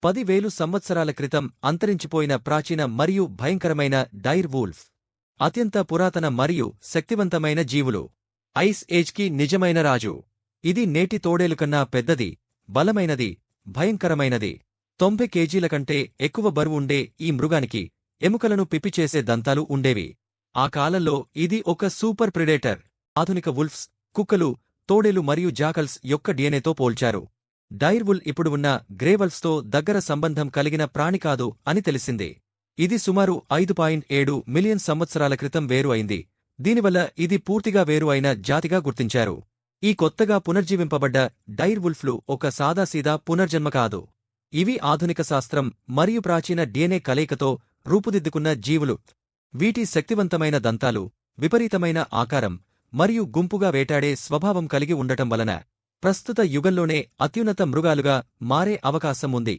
10,000 సంవత్సరాల క్రితం అంతరించిపోయిన ప్రాచీన మరియు భయంకరమైన డైర్ వూల్ఫ్. అత్యంత పురాతన మరియు శక్తివంతమైన జీవులు. ఐస్ ఏజ్కి నిజమైన రాజు. ఇది నేటి తోడేలు కన్నా పెద్దది, బలమైనది, భయంకరమైనది. 90 కేజీల కంటే ఎక్కువ బరువుండే ఈ మృగానికి ఎముకలను పిప్పిచేసే దంతాలు ఉండేవి. ఆ కాలంలో ఇది ఒక సూపర్ ప్రిడేటర్. ఆధునిక వుల్ఫ్స్, కుక్కలు, తోడేలు మరియు జాకల్స్ యొక్క డిఎన్ఏతో పోల్చారు. డైర్ వుల్ ఇప్పుడు ఉన్న గ్రేవల్స్తో దగ్గర సంబంధం కలిగిన ప్రాణి కాదు అని తెలిసింది. ఇది సుమారు 5.7 మిలియన్ సంవత్సరాల క్రితం వేరు అయింది. దీనివల్ల ఇది పూర్తిగా వేరు అయిన జాతిగా గుర్తించారు. ఈ కొత్తగా పునర్జీవింపబడ్డ డైర్ వుల్ఫ్లు ఒక సాదాసీదా పునర్జన్మ కాదు. ఇవి ఆధునిక శాస్త్రం మరియు ప్రాచీన డిఎన్ఏ కలయికతో రూపుదిద్దుకున్న జీవులు. వీటి శక్తివంతమైన దంతాలు, విపరీతమైన ఆకారం మరియు గుంపుగా వేటాడే స్వభావం కలిగి ఉండటం వలన ప్రస్తుత యుగంలోనే అత్యున్నత మృగాలుగా మారే అవకాశం ఉంది.